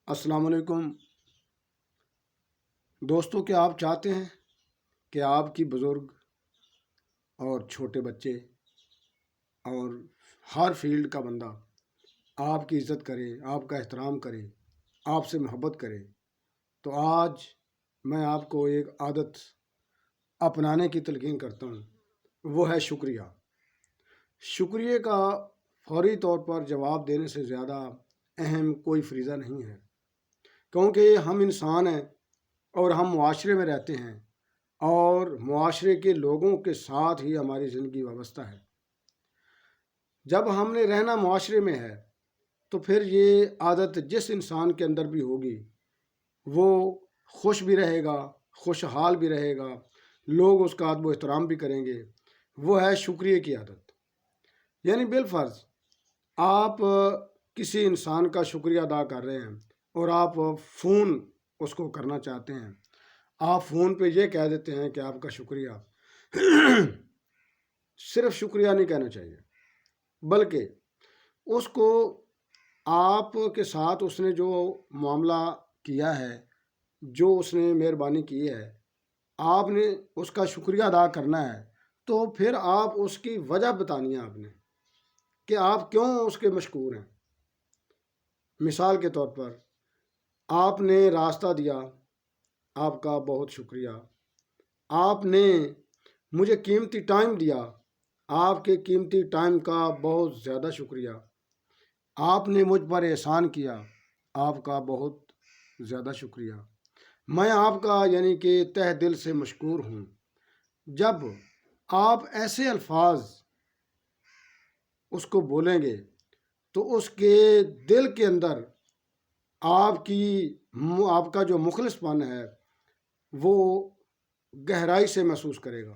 السلام علیکم دوستوں، کیا آپ چاہتے ہیں کہ آپ کی بزرگ اور چھوٹے بچے اور ہر فیلڈ کا بندہ آپ کی عزت کرے، آپ کا احترام کرے، آپ سے محبت کرے؟ تو آج میں آپ کو ایک عادت اپنانے کی تلقین کرتا ہوں، وہ ہے شکریہ۔ شکریہ کا فوری طور پر جواب دینے سے زیادہ اہم کوئی فریضہ نہیں ہے، کیونکہ ہم انسان ہیں اور ہم معاشرے میں رہتے ہیں، اور معاشرے کے لوگوں کے ساتھ ہی ہماری زندگی وابستہ ہے۔ جب ہم نے رہنا معاشرے میں ہے تو پھر یہ عادت جس انسان کے اندر بھی ہوگی وہ خوش بھی رہے گا، خوشحال بھی رہے گا، لوگ اس کا ادب و احترام بھی کریں گے۔ وہ ہے شکریہ کی عادت۔ یعنی بالفرض آپ کسی انسان کا شکریہ ادا کر رہے ہیں اور آپ فون اس کو کرنا چاہتے ہیں، آپ فون پہ یہ کہہ دیتے ہیں کہ آپ کا شکریہ۔ صرف شکریہ نہیں کہنا چاہیے، بلکہ اس کو آپ کے ساتھ اس نے جو معاملہ کیا ہے، جو اس نے مہربانی کی ہے، آپ نے اس کا شکریہ ادا کرنا ہے۔ تو پھر آپ اس کی وجہ بتانی ہے آپ نے کہ آپ کیوں اس کے مشکور ہیں۔ مثال کے طور پر آپ نے راستہ دیا، آپ کا بہت شکریہ۔ آپ نے مجھے قیمتی ٹائم دیا، آپ کے قیمتی ٹائم کا بہت زیادہ شکریہ۔ آپ نے مجھ پر احسان کیا، آپ کا بہت زیادہ شکریہ۔ میں آپ کا یعنی کہ تہ دل سے مشکور ہوں۔ جب آپ ایسے الفاظ اس کو بولیں گے تو اس کے دل کے اندر آپ کا جو مخلص پن ہے وہ گہرائی سے محسوس کرے گا۔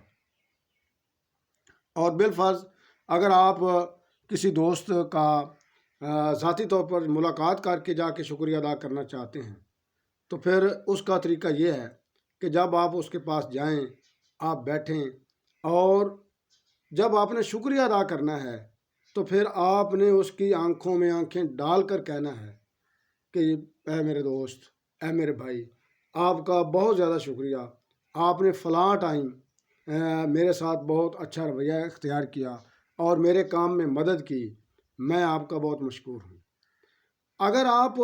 اور بالفرض اگر آپ کسی دوست کا ذاتی طور پر ملاقات کر کے جا کے شکریہ ادا کرنا چاہتے ہیں تو پھر اس کا طریقہ یہ ہے کہ جب آپ اس کے پاس جائیں، آپ بیٹھیں، اور جب آپ نے شکریہ ادا کرنا ہے تو پھر آپ نے اس کی آنکھوں میں آنکھیں ڈال کر کہنا ہے کہ اے میرے دوست، اے میرے بھائی، آپ کا بہت زیادہ شکریہ۔ آپ نے فلاں ٹائم میرے ساتھ بہت اچھا رویہ اختیار کیا اور میرے کام میں مدد کی، میں آپ کا بہت مشکور ہوں۔ اگر آپ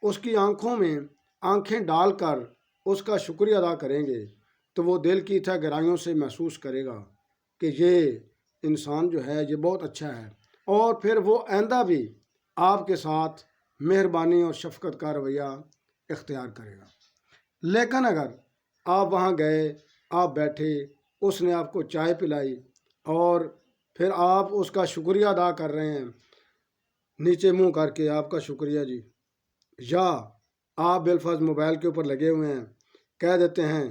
اس کی آنکھوں میں آنکھیں ڈال کر اس کا شکریہ ادا کریں گے تو وہ دل کی تہ گہرائیوں سے محسوس کرے گا کہ یہ انسان جو ہے یہ بہت اچھا ہے، اور پھر وہ آئندہ بھی آپ کے ساتھ مہربانی اور شفقت کا رویہ اختیار کرے گا۔ لیکن اگر آپ وہاں گئے، آپ بیٹھے، اس نے آپ کو چائے پلائی اور پھر آپ اس کا شکریہ ادا کر رہے ہیں نیچے منہ کر کے، آپ کا شکریہ جی، یا آپ بالفرض موبائل کے اوپر لگے ہوئے ہیں، کہہ دیتے ہیں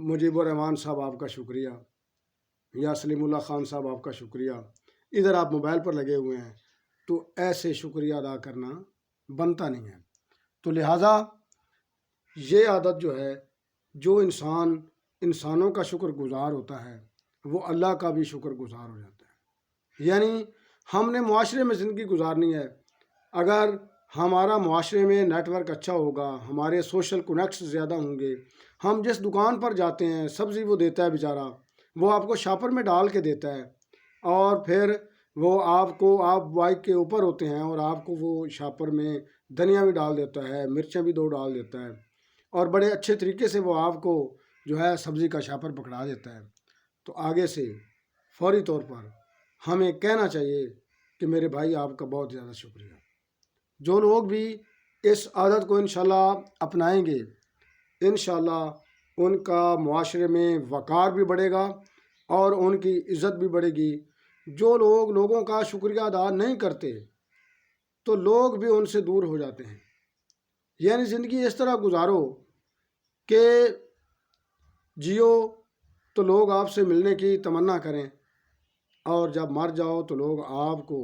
مجیب الرحمان صاحب آپ کا شکریہ، یا سلیم اللہ خان صاحب آپ کا شکریہ، ادھر آپ موبائل پر لگے ہوئے ہیں، تو ایسے شکریہ ادا کرنا بنتا نہیں ہے۔ تو لہٰذا یہ عادت جو ہے، جو انسانوں کا شکر گزار ہوتا ہے وہ اللہ کا بھی شکر گزار ہو جاتا ہے۔ یعنی ہم نے معاشرے میں زندگی گزارنی ہے، اگر ہمارا معاشرے میں نیٹ ورک اچھا ہوگا، ہمارے سوشل کنیکٹس زیادہ ہوں گے، ہم جس دکان پر جاتے ہیں سبزی وہ دیتا ہے بیچارہ، وہ آپ کو شاپر میں ڈال کے دیتا ہے، اور پھر وہ آپ بائک کے اوپر ہوتے ہیں اور آپ کو وہ شاپر میں دھنیا بھی ڈال دیتا ہے، مرچیں بھی 2 ڈال دیتا ہے، اور بڑے اچھے طریقے سے وہ آپ کو جو ہے سبزی کا شاپر پکڑا دیتا ہے۔ تو آگے سے فوری طور پر ہمیں کہنا چاہیے کہ میرے بھائی آپ کا بہت زیادہ شکریہ۔ جو لوگ بھی اس عادت کو انشاءاللہ اپنائیں گے، انشاءاللہ ان کا معاشرے میں وقار بھی بڑھے گا اور ان کی عزت بھی بڑھے گی۔ جو لوگ لوگوں کا شکریہ ادا نہیں کرتے تو لوگ بھی ان سے دور ہو جاتے ہیں۔ یعنی زندگی اس طرح گزارو کہ جیو تو لوگ آپ سے ملنے کی تمنا کریں، اور جب مر جاؤ تو لوگ آپ کو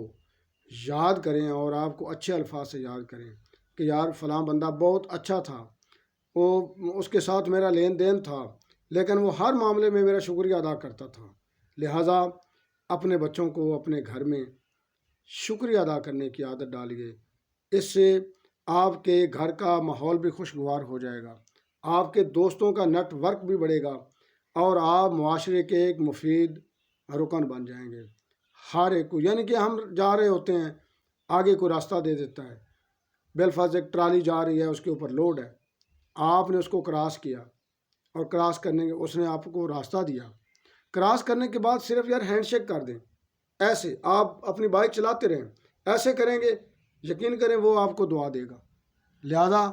یاد کریں اور آپ کو اچھے الفاظ سے یاد کریں کہ یار فلاں بندہ بہت اچھا تھا، وہ اس کے ساتھ میرا لین دین تھا، لیکن وہ ہر معاملے میں میرا شکریہ ادا کرتا تھا۔ لہٰذا اپنے بچوں کو اپنے گھر میں شکریہ ادا کرنے کی عادت ڈالیے۔ اس سے آپ کے گھر کا ماحول بھی خوشگوار ہو جائے گا، آپ کے دوستوں کا نیٹ ورک بھی بڑھے گا، اور آپ معاشرے کے ایک مفید رکن بن جائیں گے۔ ہر ایک کو، یعنی کہ ہم جا رہے ہوتے ہیں، آگے کوئی راستہ دے دیتا ہے، بالفرض ایک ٹرالی جا رہی ہے، اس کے اوپر لوڈ ہے، آپ نے اس کو کراس کیا، اور کراس کرنے کے اس نے آپ کو راستہ دیا، کراس کرنے کے بعد صرف یار ہینڈ شیک کر دیں، ایسے آپ اپنی بائک چلاتے رہیں، ایسے کریں گے، یقین کریں وہ آپ کو دعا دے گا۔ لہذا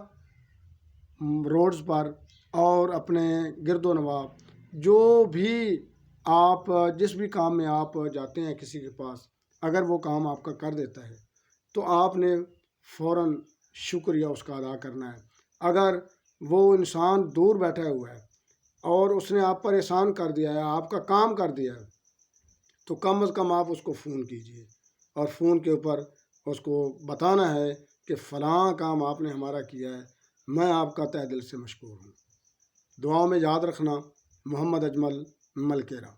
روڈز پر اور اپنے گرد و نواح جو بھی آپ جس بھی کام میں آپ جاتے ہیں کسی کے پاس، اگر وہ کام آپ کا کر دیتا ہے تو آپ نے فوراً شکریہ اس کا ادا کرنا ہے۔ اگر وہ انسان دور بیٹھا ہوا ہے اور اس نے آپ پر احسان کر دیا ہے، آپ کا کام کر دیا ہے، تو کم از کم آپ اس کو فون کیجئے، اور فون کے اوپر اس کو بتانا ہے کہ فلاں کام آپ نے ہمارا کیا ہے، میں آپ کا تہ دل سے مشکور ہوں۔ دعاؤں میں یاد رکھنا، محمد اجمل ملکیرہ۔